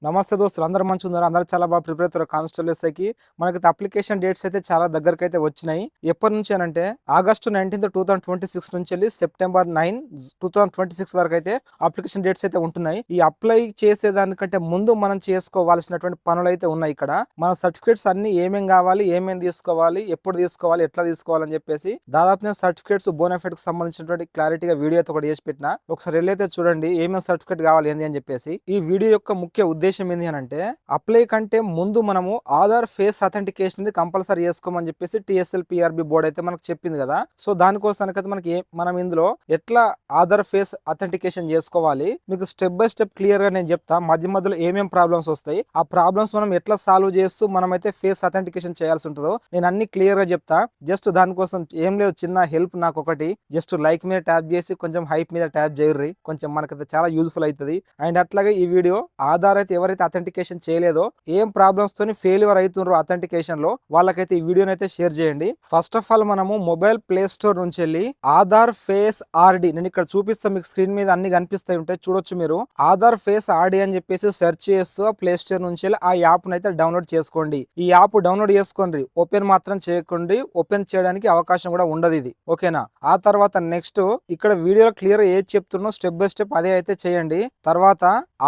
నమస్తే దోస్తులు, అందరూ మంచిగున్నారా? అందరూ చాలా బాగా ప్రిపేర్ అవుతారు కానిస్టేబుల్ ఎస్ఐకి. మనకైతే అప్లికేషన్ డేట్స్ అయితే చాలా దగ్గరకైతే వచ్చినాయి. ఎప్పటి నుంచి అనంటే ఆగస్టు 19, 2026 నుంచెల్లి సెప్టెంబర్ 9, 2026 వరకు అయితే అప్లికేషన్ డేట్స్ అయితే ఉంటున్నాయి. ఈ అప్లై చేసేదానికంటే ముందు మనం చేసుకోవాల్సినటువంటి పనులైతే ఉన్నాయి ఇక్కడ. మన సర్టిఫికేట్స్ అన్ని ఏమేం కావాలి, ఏమేం తీసుకోవాలి, ఎప్పుడు తీసుకోవాలి, ఎట్లా తీసుకోవాలని చెప్పేసి దాదాపు నేను సర్టిఫికేట్స్ బోనాఫైడ్ కి సంబంధించినటువంటి క్లారిటీగా వీడియో అయితే ఒకటి చేసి పెట్టిన. ఒకసారి వెళ్ళైతే చూడండి ఏమేమి సర్టిఫికేట్ కావాలి ఏంది అని చెప్పేసి. ఈ వీడియో యొక్క ముఖ్య ఉద్దేశం ఏంటి అని అంటే, అప్లై కంటే ముందు మనము ఆధార్ ఫేస్ అథెంటికేషన్ కంపల్సరీ చేసుకోమని చెప్పేసి TSL PRB బోర్డు అయితే మనకు చెప్పింది కదా. సో దానికోసానికి అయితే మనం ఇందులో ఎట్లా ఆధార్ ఫేస్ అథెంటికేషన్ చేసుకోవాలి మీకు స్టెప్ బై స్టెప్ క్లియర్ గా నేను చెప్తా. మధ్య మధ్యలో ఏమేం ప్రాబ్లమ్స్ వస్తాయి, ఆ ప్రాబ్లమ్స్ మనం ఎట్లా సాల్వ్ చేస్తూ మనమైతే ఫేస్ అథెంటికేషన్ చేయాల్సి ఉంటుందో నేను అన్ని క్లియర్ గా చెప్తా. జస్ట్ దానికోసం ఏం లేదు, చిన్న హెల్ప్ నాకు ఒకటి, జస్ట్ లైక్ మీద ట్యాప్ చేసి కొంచెం హైప్ మీద ట్యాప్ చేయర్రి, కొంచెం మనకైతే చాలా యూజ్ఫుల్ అవుతుంది. అండ్ అట్లాగే ఈ వీడియో ఆధార్ అయితే ఎవరైతే అథెంటికేషన్ చేయలేదో, ఏం ప్రాబ్లమ్స్ తోని ఫెయిల్యూర్ అవుతుండ్రో అథెంటికేషన్ లో, వాళ్ళకైతే ఈ వీడియోని అయితే షేర్ చేయండి. ఫస్ట్ ఆఫ్ ఆల్ మనము మొబైల్ ప్లే స్టోర్ నుంచి వెళ్ళి ఆధార్ ఫేస్ ఆర్డి, నేను ఇక్కడ చూపిస్తా మీకు స్క్రీన్ మీద అన్ని కనిపిస్తాయి ఉంటాయి చూడొచ్చు మీరు. ఆధార్ ఫేస్ ఆర్డి అని చెప్పేసి సెర్చ్ చేస్తూ ప్లే స్టోర్ నుంచి వెళ్ళి ఆ యాప్ అయితే డౌన్లోడ్ చేసుకోండి. ఈ యాప్ డౌన్లోడ్ చేసుకోండి, ఓపెన్ మాత్రం చేయకండి, ఓపెన్ చేయడానికి అవకాశం కూడా ఉండదు ఇది, ఓకేనా? ఆ తర్వాత నెక్స్ట్ ఇక్కడ వీడియోలో క్లియర్ ఏది చెప్తున్నో స్టెప్ బై స్టెప్ అదే అయితే చేయండి. తర్వాత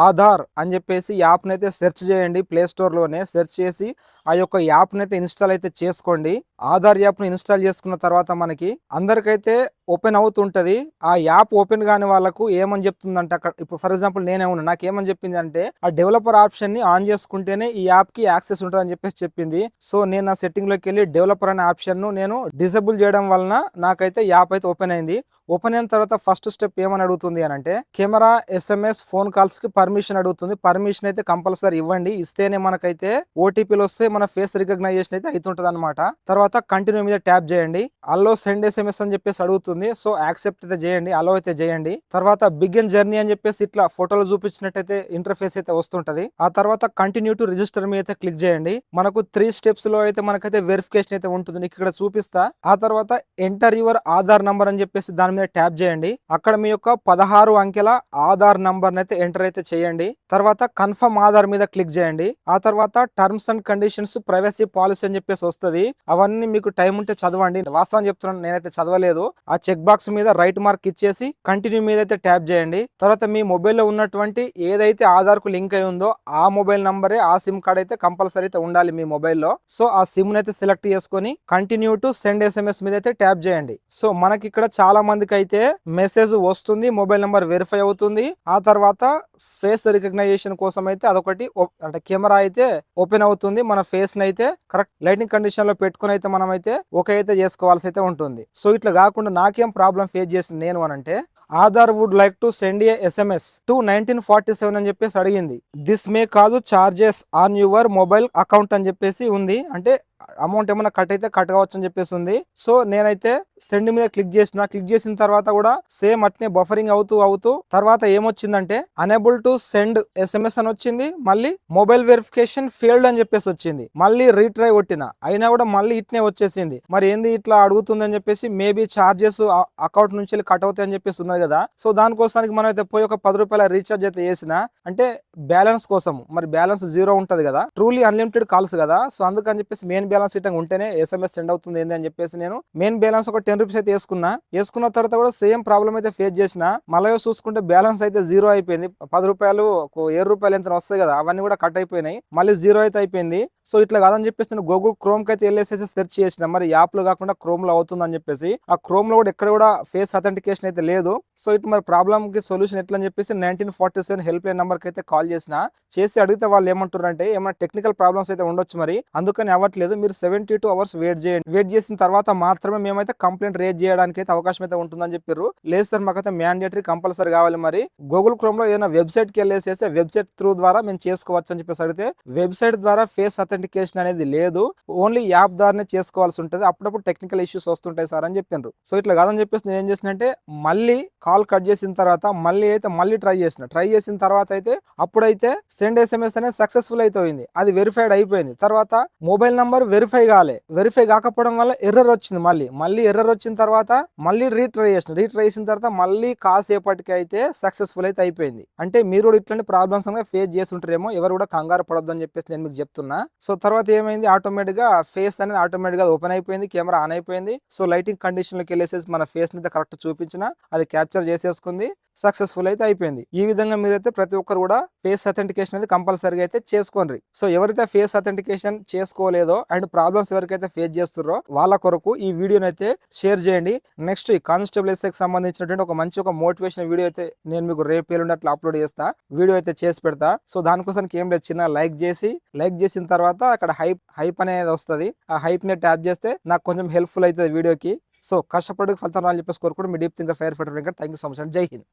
ఆధార్ అని చెప్పేసి యాప్ నైతే సెర్చ్ చేయండి, ప్లే స్టోర్ లోనే సెర్చ్ చేసి ఆ యొక్క యాప్ నైతే ఇన్స్టాల్ అయితే చేసుకోండి. ఆధార్ యాప్ ను ఇన్స్టాల్ చేసుకున్న తర్వాత మనకి అందరికైతే ఓపెన్ అవుతుంటది. ఆ యాప్ ఓపెన్ కాని వాళ్ళకు ఏమని చెప్తుందంటే, అక్కడ ఇప్పుడు ఫర్ ఎగ్జాంపుల్ నేనే ఉన్నా, నాకు ఏమని చెప్పింది అంటే ఆ డెవలపర్ ఆప్షన్ ని ఆన్ చేసుకుంటేనే ఈ యాప్ కి యాక్సెస్ ఉంటుంది అని చెప్పేసి చెప్పింది. సో నేను నా సెట్టింగ్ లోకి వెళ్ళి డెవలపర్ అనే ఆప్షన్ ను నేను డిసేబుల్ చేయడం వలన నాకైతే యాప్ అయితే ఓపెన్ అయింది. ఓపెన్ అయిన తర్వాత ఫస్ట్ స్టెప్ ఏమని అడుగుతుంది అని అంటే, కెమెరా, SMS, ఫోన్ కాల్స్ కి పర్మిషన్ అడుగుతుంది. పర్మిషన్ అయితే కంపల్సరీ ఇవ్వండి, ఇస్తేనే మనకైతే ఓటీపీలు వస్తే మన ఫేస్ రికగ్నైజేషన్ అయితే అవుతుంటది అనమాట. తర్వాత కంటిన్యూ మీద ట్యాప్ చేయండి. అల్లో సెండ్ SMS అని చెప్పేసి అడుగుతుంది. సో యాక్సెప్ట్ అయితే చేయండి, అలో అయితే చేయండి. తర్వాత బిగిన్ జర్నీ అని చెప్పేసి ఇట్లా ఫోటోలు చూపించినట్టయితే ఇంటర్ఫేస్ అయితే వస్తుంటది. ఆ తర్వాత కంటిన్యూ టు రిజిస్టర్ మీద అయితే క్లిక్ చేయండి. మనకు 3 స్టెప్స్ లో అయితే మనకైతే వెరిఫికేషన్ అయితే ఉంటుంది, నీకు ఇక్కడ చూపిస్తా. ఆ తర్వాత ఎంటర్ యువర్ ఆధార్ నంబర్ అని చెప్పేసి దాని మీద ట్యాప్ చేయండి. అక్కడ మీ యొక్క 16 అంకెల ఆధార్ నంబర్ అయితే ఎంటర్ అయితే చేయండి. తర్వాత కన్ఫర్మ్ ఆధార్ మీద క్లిక్ చేయండి. ఆ తర్వాత terms and conditions, privacy policy అని చెప్పేసి వస్తుంది. అవన్నీ మీకు టైం ఉంటే చదవండి, వాస్తవం చెప్తున్నాను, నేనైతే చదవలేదు. ఆ చెక్ బాక్స్ మీద రైట్ మార్క్ ఇచ్చేసి కంటిన్యూ మీద అయితే ట్యాప్ చేయండి. తర్వాత మీ మొబైల్లో ఉన్నటువంటి ఏదైతే ఆధార్ కు లింక్ అయి ఉందో ఆ మొబైల్ నంబరే, ఆ సిమ్ కార్డ్ అయితే కంపల్సరీ అయితే ఉండాలి మీ మొబైల్లో. సో ఆ సిమ్ అయితే సెలెక్ట్ చేసుకొని కంటిన్యూ టు సెండ్ SMS మీద అయితే ట్యాప్ చేయండి. సో మనకి ఇక్కడ చాలా మందికి అయితే మెసేజ్ వస్తుంది, మొబైల్ నంబర్ వెరిఫై అవుతుంది. ఆ తర్వాత ఫేస్ రికగ్నైజేషన్ కోసం అయితే అదొకటి అంటే కెమెరా అయితే ఓపెన్ అవుతుంది. మన ఫేస్ ని అయితే కరెక్ట్ లైటింగ్ కండిషన్ లో పెట్టుకుని అయితే మనం అయితే ఓకే అయితే చేసుకోవాల్సి అయితే ఉంటుంది. సో ఇట్లా కాకుండా నాకేం ప్రాబ్లం ఫేస్ చేసింది నేను అనంటే, Aadhaar would like to send a SMS to 1947 అని చెప్పేసి అడిగింది. దిస్ మే కాదు charges on your mobile account అని చెప్పేసి ఉంది, అంటే అమౌంట్ ఏమైనా కట్ అయితే కట్ కావచ్చు అని చెప్పేసి ఉంది. సో నేనైతే సెండ్ మీద క్లిక్ చేసిన తర్వాత కూడా సేమ్ అట్నే బఫరింగ్ అవుతూ తర్వాత ఏమొచ్చిందంటే అనేబుల్ టు సెండ్ SMS అని వచ్చింది. మళ్ళీ మొబైల్ వెరిఫికేషన్ ఫెయిల్డ్ అని చెప్పేసి వచ్చింది. మళ్ళీ రీట్రై కొట్టిన, అయినా కూడా మళ్ళీ ఇట్నే వచ్చేసింది. మరి ఏంది ఇట్లా అడుగుతుంది అని చెప్పేసి, మేబీ చార్జెస్ అకౌంట్ నుంచి వెళ్ళి కట్ అవుతాయి అని చెప్పేసి ఉన్నది కదా. సో దానికోసానికి మనం అయితే పోయి ఒక 10 రూపాయల రీఛార్జ్ అయితే చేసిన, అంటే బ్యాలెన్స్ కోసం. మరి బ్యాలెన్స్ 0 ఉంటది కదా, ట్రూలీ అన్లిమిటెడ్ కాల్స్ కదా. సో అందుకని చెప్పేసి మెయిన్ బ్యాలెన్స్ ఇట్టంగా ఉంటేనే SMS సెండ్ అవుతుంది ఏంది అని చెప్పేసి నేను మెయిన్ బ్యాలెన్స్ ఒక 10 రూపీస్ అయితే వేసుకున్న తర్వాత కూడా సేమ్ ప్రాబ్లం అయితే ఫేస్ చేసిన. మళ్ళీ చూసుకుంటే బ్యాలెన్స్ అయితే 0 అయిపోయింది. 10 రూపాయలు 7 రూపాయలు ఎంత వస్తాయి కదా, అవన్నీ కూడా కట్ అయిపోయినాయి, మళ్ళీ 0 అయితే అయిపోయింది. సో ఇట్లా కాదని చెప్పేసి నేను గూగుల్ క్రోమ్ కి అయితే వెళ్ళేసేసి సెర్చ్ చేసిన, మరి యాప్ లో కాకుండా క్రోమ్ లో అవుతుందని చెప్పేసి. ఆ క్రోమ్ లో కూడా ఎక్కడ కూడా ఫేస్ అథెంటికేషన్ అయితే లేదు. సో ఇటు మరి ప్రాబ్లమ్ కి సొల్యూషన్ ఎట్లా అని చెప్పేసి 1947 హెల్ప్ లైన్ నెంబర్ కి అయితే కాల్ చేసి అడిగితే వాళ్ళు ఏమంటారు అంటే, ఏమైనా టెక్నికల్ ప్రాబ్లమ్స్ అయితే ఉండొచ్చు, మరి అందుకని అవ్వట్లేదు, మీరు 72 అవర్స్ వెయిట్ చేయండి, వెయిట్ చేసిన తర్వాత మాత్రమే మేమైతే కంప్లైంట్ రేజ్ చేయడానికి అయితే అవకాశం అయితే ఉంటుందని చెప్పారు. లేదు సార్ మాకైతే మ్యాండేటరీ కంపల్సరీ కావాలి, మరి గూగుల్ క్రోమ్ లో ఏదైనా వెబ్సైట్ కి వెళ్ళేసేసి వెబ్సైట్ త్రూ ద్వారా మేము చేసుకోవచ్చు అని చెప్పేసి అడిగితే, వెబ్సైట్ ద్వారా ఫేస్ అథెంటికేషన్ అనేది లేదు, ఓన్లీ యాప్ ద్వారానే చేసుకోవాల్సి ఉంటుంది, అప్పుడప్పుడు టెక్నికల్ ఇష్యూస్ వస్తుంటాయి సార్ అని చెప్పారు. సో ఇట్లా కాదని చెప్పేసి నేను ఏం చేసినంటే, మళ్ళీ కాల్ కట్ చేసిన తర్వాత మళ్ళీ ట్రై చేసిన తర్వాత అయితే అప్పుడైతే సెండ్ SMS అనేది సక్సెస్ఫుల్ అయితే అయింది, అది వెరిఫైడ్ అయిపోయింది. తర్వాత మొబైల్ నంబర్ వెరిఫై వెరిఫై కాలే. వెరిఫై కాకపోవడం వల్ల ఎర్రర్ వచ్చింది. మళ్ళీ ఎర్రర్ వచ్చిన తర్వాత మళ్ళీ రీట్రై చేసిన తర్వాత మళ్ళీ కాసేపటికి అయితే సక్సెస్ఫుల్ అయితే అయిపోయింది. అంటే మీరు కూడా ఇట్లాంటి ప్రాబ్లమ్స్ ఫేస్ చేసి ఉంటారేమో, ఎవరు కూడా కంగారు పడొద్దు అని చెప్పేసి నేను మీకు చెప్తున్నా. సో తర్వాత ఏమైంది, ఆటోమేటిక్ గా ఫేస్ అనేది ఆటోమేటిక్ గా ఓపెన్ అయిపోయింది, కెమెరా ఆన్ అయిపోయింది. సో లైటింగ్ కండిషన్ లోకి వెళ్ళేసేసి మన ఫేస్ ని కరెక్ట్ చూపించిన అది క్యాప్చర్ చేసేసుకుంది, సక్సెస్ఫుల్ అయితే అయిపోయింది. ఈ విధంగా మీరైతే ప్రతి ఒక్కరు కూడా ఫేస్ అథెంటికేషన్ అనేది కంపల్సరీగా అయితే చేసుకోండి. సో ఎవరైతే ఫేస్ అథెంటికేషన్ చేసుకోలేదో అండ్ ప్రాబ్లమ్స్ ఎవరికైతే ఫేస్ చేస్తున్నారో వాళ్ళ కొరకు ఈ వీడియోని అయితే షేర్ చేయండి. నెక్స్ట్ ఈ కానిస్టేబుల్ ఎస్ఐకి సంబంధించినటువంటి ఒక మోటివేషన్ వీడియో అయితే నేను మీకు రేపు ఎల్లుండి అట్లా అప్లోడ్ చేస్తా, వీడియో అయితే చేసి పెడతా. సో దానికోసానికి ఏం లేదు, చిన్న లైక్ చేసిన తర్వాత అక్కడ హైప్ అనేది వస్తుంది. ఆ హైప్ ని ట్యాప్ చేస్తే నాకు కొంచెం హెల్ప్ఫుల్ అవుతుంది వీడియోకి. సో కష్టపడి ఫలితం రావాలని చెప్పేసి కోరుకుంటూ మీ deep thinker fire fighter Venkat. Thank you so much and జై హింద్.